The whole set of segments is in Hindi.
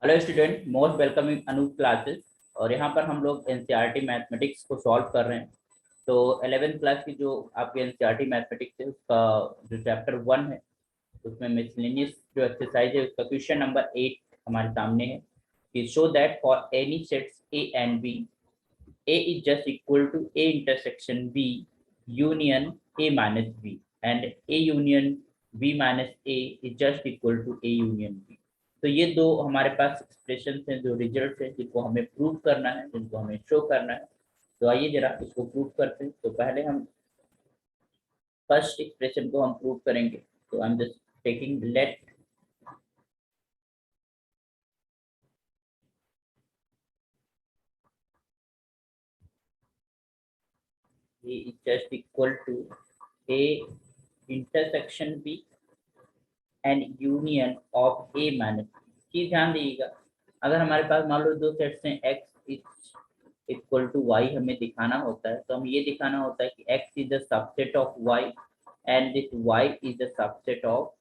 Hello student, most welcome in Anoop classes. और यहाँ पर हम लोग एनसीईआरटी मैथमेटिक्स को सॉल्व कर रहे हैं। तो 11th क्लास की जो आपकी एनसीईआरटी मैथमेटिक्स है उसका जो चैप्टर 1 है उसमें मिसलेनियस जो एक्सरसाइज है उसका क्वेश्चन नंबर 8 हमारे सामने है कि show that for any sets A and B A is just equal to A intersection B union A minus B and A union B minus A is just equal to A union B। तो ये दो हमारे पास एक्सप्रेशन हैं, जो रिजल्ट है जिनको हमें प्रूव करना है, जिनको हमें शो करना है। तो आइए जरा इसको प्रूव करते हैं। तो पहले हम फर्स्ट एक्सप्रेशन को हम प्रूव करेंगे। तो I am just taking let A is just equal to A intersection B and union of A minus चीज ध्यान दीजिएगा। अगर हमारे पास मान लो दो सेट्स हैं X is equal to Y, हमें दिखाना होता है तो हम ये दिखाना होता है कि x is the subset of Y and this Y is the subset of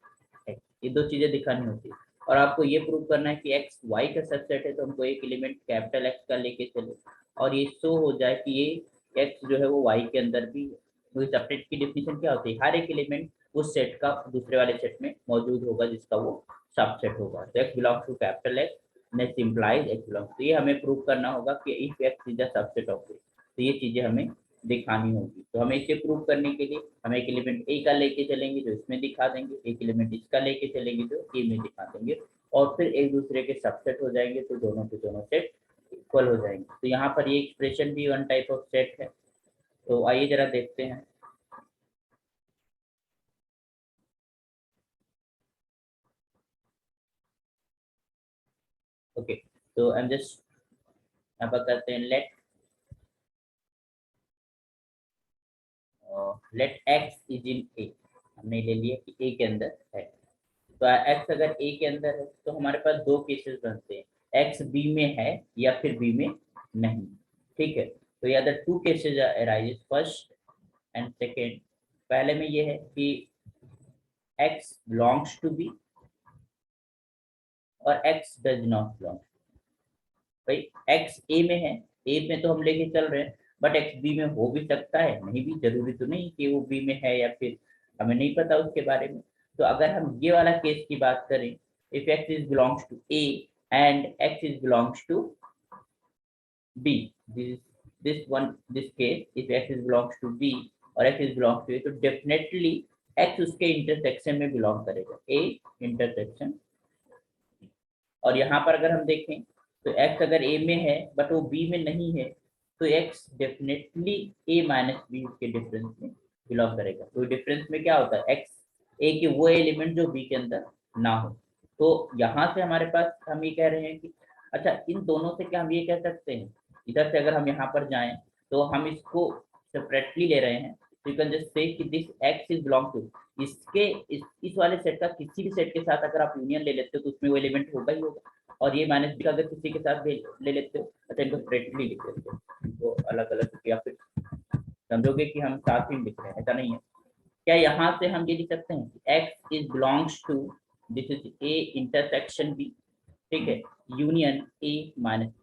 X. ये दो चीजें दिखानी होती है और आपको ये प्रूव करना है कि एक्स वाई का सबसेट है, तो हमको एक एलिमेंट कैपिटल एक्स का लेके चले और ये शो हो जाए कि ये एक्स जो है वो वाई के अंदर भी है। तो इस सबसेट की डेफिनेशन क्या होती है? हर एक एलिमेंट उस सेट का दूसरे वाले सेट में मौजूद होगा जिसका वो सबसेट होगा। तो x belongs to capital x next implies x belongs, तो ये हमें प्रूव करना होगा कि if x is the subset of A. तो ये चीजें हमें दिखानी होगी। तो हमें इसे प्रूव करने के लिए हम एक एलिमेंट ए का लेके चलेंगे जो इसमें दिखा देंगे, एक एलिमेंट इसका लेके चलेंगे जो ए में दिखा देंगे और फिर एक दूसरे के सबसेट हो जाएंगे, तो दोनों के दोनों सेट इक्वल हो जाएंगे। तो यहाँ पर ये एक्सप्रेशन भी वन टाइप ऑफ सेट है। तो आइए जरा देखते हैं। ओके, तो आई एम जस्ट यहाँ पर करते हैं लेट एक्स इज इन ए। हमने ले लिया कि ए के अंदर है। तो एक्स अगर ए के अंदर है तो हमारे पास दो केसेस बनते हैं, एक्स बी में है या फिर बी में नहीं। ठीक है, तो या the two cases arises first and second. पहले में ये है कि एक्स बिलोंग्स टू बी और एक्स डज नॉट बिलोंग। भाई एक्स ए में है, ए में तो हम लेके चल रहे हैं, बट एक्स बी में हो भी सकता है, नहीं भी जरूरी तो नहीं कि वो बी में है या फिर हमें नहीं पता उसके बारे में। तो अगर हम ये वाला केस की बात करें, if x is belongs to A and X is belongs to B, this case if x is belongs to B और X is belongs to A, तो डेफिनेटली एक्स उसके इंटरसेक्शन में बिलोंग करेगा, ए इंटरसेक्शन। और यहाँ पर अगर हम देखें तो x अगर a में है बट वो b में नहीं है, तो x definitely a minus B के डिफरेंस में बिलोंग करेगा। तो डिफरेंस में क्या होता है, x a के वो एलिमेंट जो b के अंदर ना हो। तो यहाँ से हमारे पास हम ये कह रहे हैं कि अच्छा, इन दोनों से क्या हम ये कह सकते हैं, इधर से अगर हम यहाँ पर जाएं तो हम इसको सेपरेटली ले रहे हैं, तो यू कैन जस्ट से कि this x is belong to इसके इस वाले सेट का किसी भी सेट के साथ अगर आप यूनियन ले लेते हो तो उसमें वो एलिमेंट होगा ही होगा। और ये माइनस बी का अगर किसी के साथ ले लेते हो, अच्छा इनको सेपरेटली लिख लेते हो, इनको अलग अलग, या फिर समझोगे कि हम साथ ही लिख रहे हैं, ऐसा नहीं है। क्या यहाँ से हम ये लिख सकते हैं कि x is belongs to this is A intersection B, ठीक है, यूनियन ए माइनस।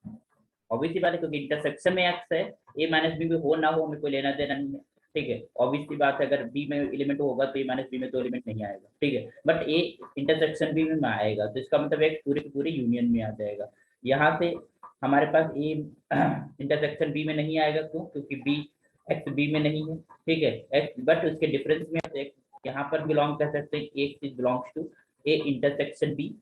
ऑब्वियसली बात है क्योंकि इंटरसेक्शन में एक्स है, ए माइनस बी में हो ना हो हमें कोई लेना देना नहीं है। ठीक है, ऑब्वियसली बात है अगर बी में एलिमेंट होगा तो ए माइनस बी में तो एलिमेंट नहीं आएगा। ठीक है, बट ए इंटरसेक्शन बी में आएगा, तो इसका मतलब एक पूरे के पूरे यूनियन में आ जाएगा। यहाँ से हमारे पास ए इंटरसेक्शन बी में नहीं आएगा, क्यों? क्योंकि बी एक्स बी में नहीं है। ठीक है, एक्स बट उसके डिफरेंस में यहाँ पर बिलोंग कर सकते हैं, X is belongs to A intersection B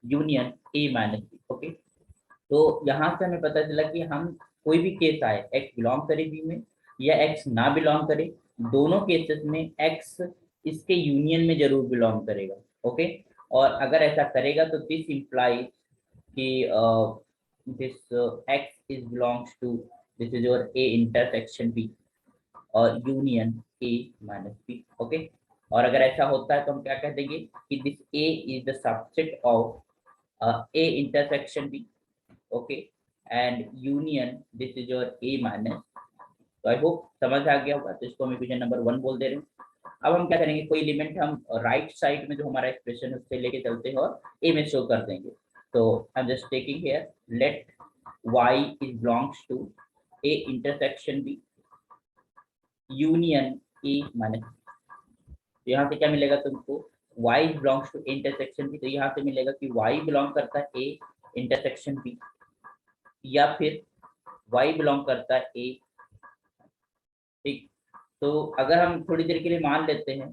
union A minus B. Okay, तो यहाँ से हमें पता चला कि हम कोई भी केस आए, एक्स बिलोंग करे बी में या एक्स ना बिलोंग करे, दोनों केसेस में एक्स इसके यूनियन में जरूर बिलोंग करेगा। ओके, और अगर ऐसा करेगा तो दिस इम्प्लाइज कि this x is belongs to this is your A intersection B और union A minus B. Okay, और अगर ऐसा होता है तो हम क्या कह देंगे कि this A is the subset of A intersection B, okay, and union this is your A minus. तो आई होप समझ आ गया होगा। तो इसको हम इक्वेशन नंबर 1 बोल दे रहे हैं। अब हम क्या करेंगे, कोई एलिमेंट हम राइट साइड में जो हमारा एक्सप्रेशन है उससे लेके चलते हैं और ए में शो कर देंगे। So I'm just taking here, let y is belongs to a intersection b union a minus, तो यहाँ से क्या मिलेगा तुमको, y belongs to intersection b, तो यहाँ से मिलेगा कि y belong करता है a intersection b, या फिर y belong करता है a, ठीक। तो अगर हम थोड़ी देर के लिए मान लेते हैं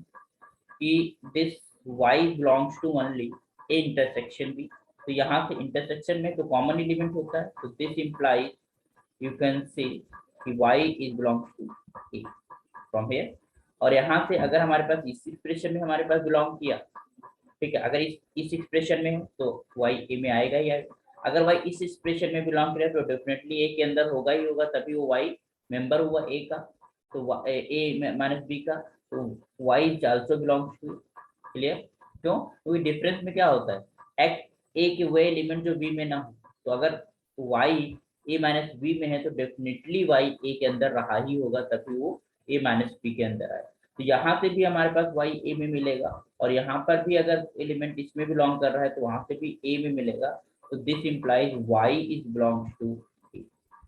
कि this y belongs to only a intersection b, तो यहाँ से इंटरसेक्शन में तो कॉमन एलिमेंट होता है, तो दिस इम्प्लाइज यू कैन से कि y is belongs to a from here, और यहाँ से अगर हमारे पास इस एक्सप्रेशन में हमारे पास बिलोंग किया, ठीक है, अगर इस एक्सप्रेशन में है तो y a में आएगा ही आएगा, अगर y इस एक्सप्रेशन में बिलोंग करे तो डेफिनेटली a के अंदर होगा ही होगा, तभी वो y मेंबर हुआ a का, तो a माइनस b का, तो y also belongs to, clear. क्यों, क्योंकि डिफरेंस में क्या होता है, a के वो एलिमेंट जो b में ना हो, तो अगर y a माइनस b में है तो डेफिनेटली y a के अंदर रहा ही होगा, तभी वो a माइनस b के अंदर आए, तो यहाँ से भी हमारे पास y a में मिलेगा, और यहाँ पर भी अगर एलिमेंट इसमें बिलोंग कर रहा है तो वहां से भी a में मिलेगा, तो this implies y is belongs to a।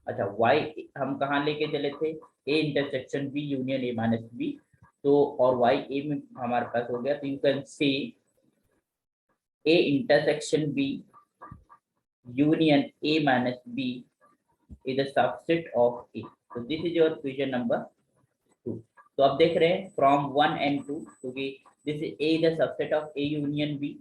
अच्छा, y हम कहाँ लेके चले थे, a इंटरसेक्शन b union a minus b, तो और y a में हमारे पास हो गया, तो यू कैन से a इंटरसेक्शन b union a minus b is a subset of a, तो this is your equation number 2। तो अब देख रहे हैं फ्रॉम 1 and 2, क्योंकि this is a the subset of a union b,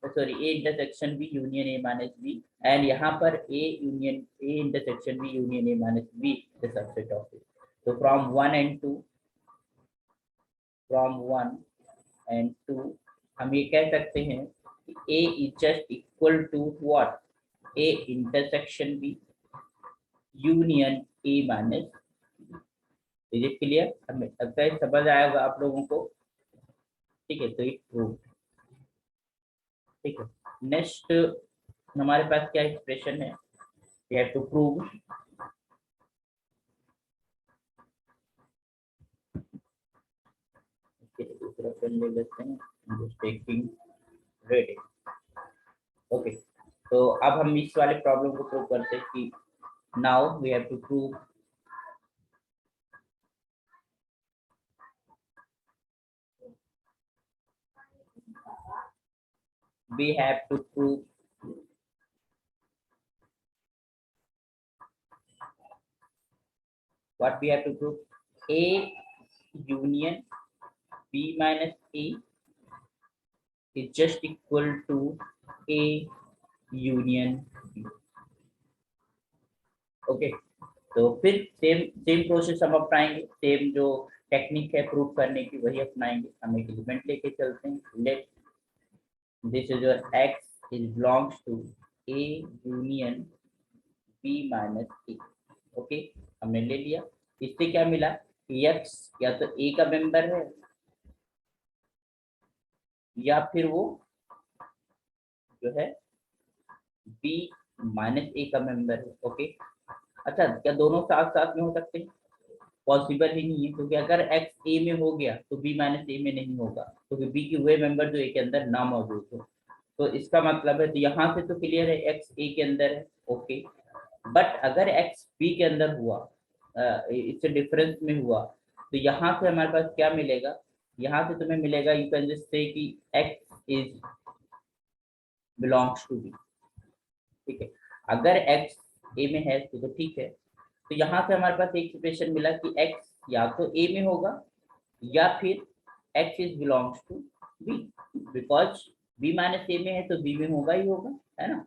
sorry a इंटरसेक्शन b union a minus b, and यहाँ पर a यूनियन a इंटरसेक्शन b union a minus b the subset of a, तो फ्रॉम 1 and 2, फ्रॉम 1 and 2 हम ये कह सकते हैं कि a is just equal to what, a intersection b union a minus, is it clear, हमें लगता है समझ आएगा आप लोगों को, ठीक है, तो इट प्रूव, ठीक है। नेक्स्ट हमारे पास क्या एक्सप्रेशन है, वी हैव टू प्रूव, दूसरा पेन ले लेते हैं, जस्ट टेकिंग रेडी, ओके। तो अब हम इस वाले प्रॉब्लम को प्रूव करते हैं कि now we have to prove we have to prove what we have to prove, a union b minus a is just equal to a union b, okay. तो फिर सेम सेम प्रोसेस हम अपनाएंगे, सेम जो टेक्निक है प्रूव करने की वही अपनाएंगे, हम एक एलिमेंट लेके चलते हैं, let this is your x is belongs to a union b minus a, okay, हमने ले लिया। इससे क्या मिला कि x या तो a का मेंबर है या फिर वो जो है b माइनस a का मेंबर है, ओके। अच्छा, क्या दोनों साथ साथ में हो सकते हैं, पॉसिबल ही नहीं है, क्योंकि अगर x a में हो गया तो b माइनस a में नहीं होगा, क्योंकि b की वे मेंबर जो a के अंदर ना मौजूद हो, तो इसका मतलब है, तो यहाँ से तो क्लियर है x a के अंदर है, ओके। बट अगर x b के अंदर हुआ, इससे डिफरेंस में हुआ, तो यहाँ से हमारे पास क्या मिलेगा, यहाँ से तुम्हें मिलेगा, यू कैन जस्ट से कि x is belongs to b, ठीक है। अगर x a में है तो ठीक है, तो यहाँ से हमारे पास एक एक्सप्रेशन मिला कि x या तो a में होगा या फिर x is belongs to b, because b minus a में है तो b में होगा ही होगा, है ना,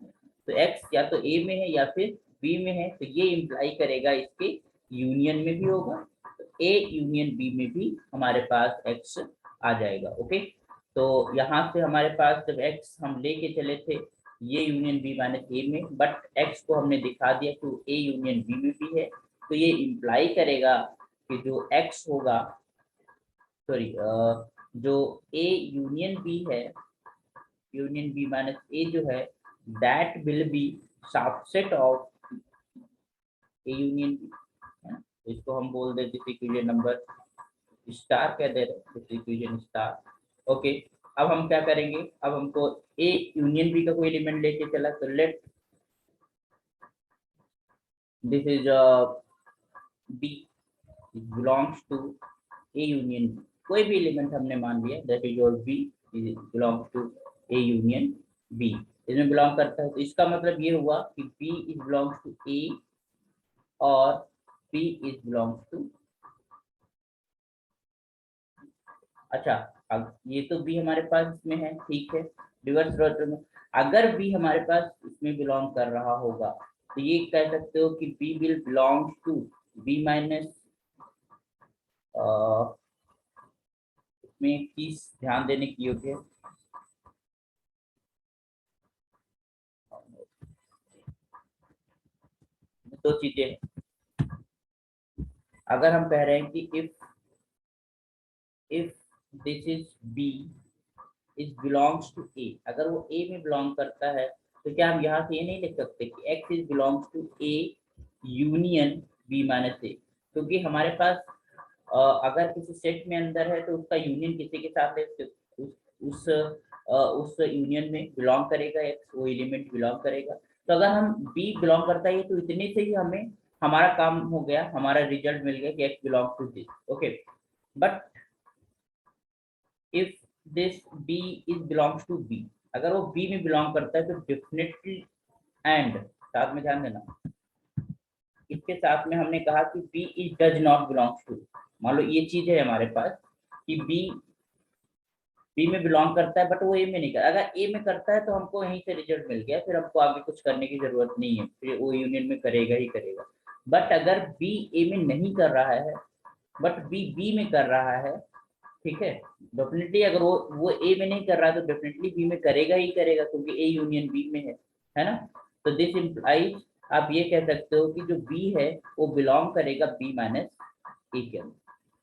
तो x या तो a में है या फिर b में है, तो ये इम्प्लाई करेगा इसके यूनियन में भी होगा, तो a यूनियन b में भी हमारे पास x आ जाएगा, ओके। तो यहाँ से हमारे पास जब x हम लेके चले थे ये यूनियन b माइनस a में, बट x को हमने दिखा दिया कि a यूनियन b में भी है, तो ये इम्प्लाई करेगा कि जो x होगा, सॉरी, जो a यूनियन b है, यूनियन b माइनस a जो है, that will be subset of a union b, है ना, तो इसको हम बोल देते इक्वेशन नंबर स्टार कह दे रहे हैं, इक्वेशन स्टार, ओके। अब हम क्या करेंगे, अब हमको ए यूनियन बी का कोई एलिमेंट लेके चला, तो let this is B belongs to A union B. कोई भी एलिमेंट हमने मान लिया, that is your B belongs to A union B, इसमें बिलोंग करता है। तो इसका मतलब ये हुआ कि B is belongs to A और बी इज बिलोंग्स टू, अच्छा अब ये तो बी हमारे पास इसमें है, ठीक है, रिवर्स रोटेट में अगर बी हमारे पास इसमें बिलोंग कर रहा होगा तो ये कह सकते हो कि B will belong to B minus, इसमें एक चीज ध्यान देने की योग्य है, दो चीजें हैं। अगर हम कह रहे हैं कि if this is B is belongs to A, अगर वो ए में बिलोंग करता है तो क्या हम यहाँ से ये नहीं लिख सकते कि x is belongs to A union B minus A, क्योंकि हमारे पास अगर किसी सेट में अंदर है तो उसका यूनियन किसी के साथ है, उस यूनियन में बिलोंग करेगा एक्स, वो एलिमेंट बिलोंग करेगा। तो अगर हम बी बिलोंग करता है तो इतने से ही हमें हमारा काम हो गया, हमारा रिजल्ट मिल गया कि X belong to this, okay. But if this B is belongs to B, अगर वो बी में बिलोंग करता है तो डेफिनेटली, एंड साथ में ध्यान देना, इसके साथ में हमने कहा कि B is does not belongs to, मान लो ये चीज है हमारे पास कि बी में बिलोंग करता है बट वो ए में नहीं करता, अगर ए में करता है तो हमको यहीं से रिजल्ट मिल गया, फिर हमको आगे कुछ करने की जरूरत नहीं है, फिर वो यूनियन में करेगा ही करेगा। बट अगर बी ए में नहीं कर रहा है बट बी में कर रहा है, ठीक है, डेफिनेटली अगर वो ए में नहीं कर रहा है तो डेफिनेटली बी में करेगा ही करेगा, क्योंकि ए यूनियन बी में है ना। तो दिस इम्प्लाइज, आप ये कह सकते हो कि जो बी है वो बिलोंग करेगा बी माइनस ए के अंदर,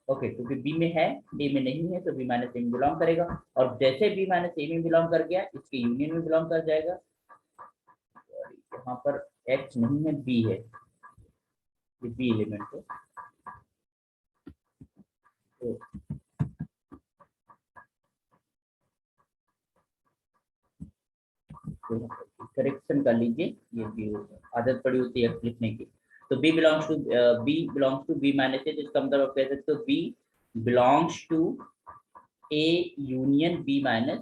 ओके, क्योंकि बी में है ए में नहीं है तो बी माइनस ए में बिलोंग करेगा, और जैसे बी माइनस ए में बिलोंग कर गया इसके यूनियन में बिलोंग कर जाएगा। यहाँ पर एक्स नहीं है बी है, ये बी एलिमेंट है, तो करेक्शन कर लीजिए, ये भी आदत पड़ी होती है लिखने की। तो B belongs to B minus A, तो इसका मतलब आप कह सकते हो B belongs to A union B minus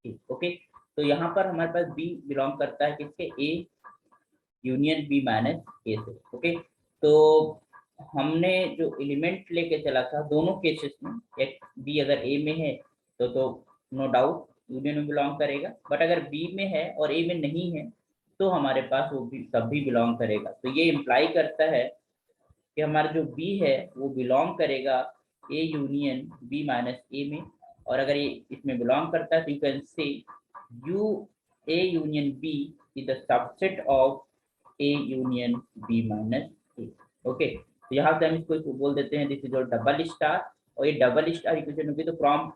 A, okay. तो यहाँ पर हमारे पास बी बिलोंग करता है किसके, ए यूनियन बी माइनस ए से, ओके। तो हमने जो एलिमेंट लेके चला था दोनों केसेस में, एक बी अगर ए में है तो नो डाउट यूनियन में बिलोंग करेगा, बट अगर बी में है और ए में नहीं है तो हमारे पास वो भी तब भी बिलोंग करेगा। तो ये इम्प्लाई करता है कि हमारा जो बी है वो बिलोंग करेगा A union B minus A में, और अगर ये इसमें बिलोंग करता है तो you can say you A union B is the subset of A union B minus A, okay. तो यहाँ से हम इसको बोल देते हैं this is your double star, और ये डबल स्टार इक्वेशन होगी तो from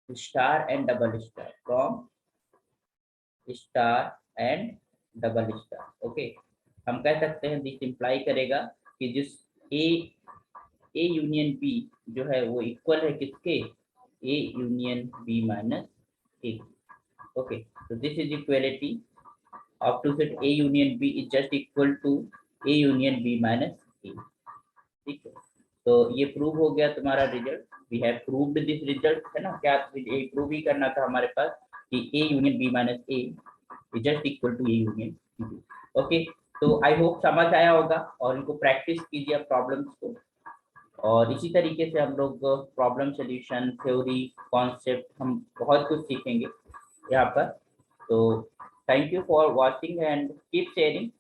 star and double star, from star and double star, okay. हम कह सकते हैं दिस इंप्लाई करेगा कि जिस ए यूनियन बी जो है वो इक्वल है किसके, A union B minus A, okay. तो this is equality of two set A union B is just equal to A union B minus A, ठीक है। तो ये प्रूव हो गया तुम्हारा result, we have proved this result, है ना, क्या ये प्रूव ही करना था हमारे पास कि A union B minus A is just equal to A union B, okay. तो आई होप समझ आया होगा, और इनको प्रैक्टिस कीजिए प्रॉब्लम्स को, और इसी तरीके से हम लोग प्रॉब्लम सोल्यूशन थ्योरी कॉन्सेप्ट हम बहुत कुछ सीखेंगे यहाँ पर। तो thank you for watching and keep sharing.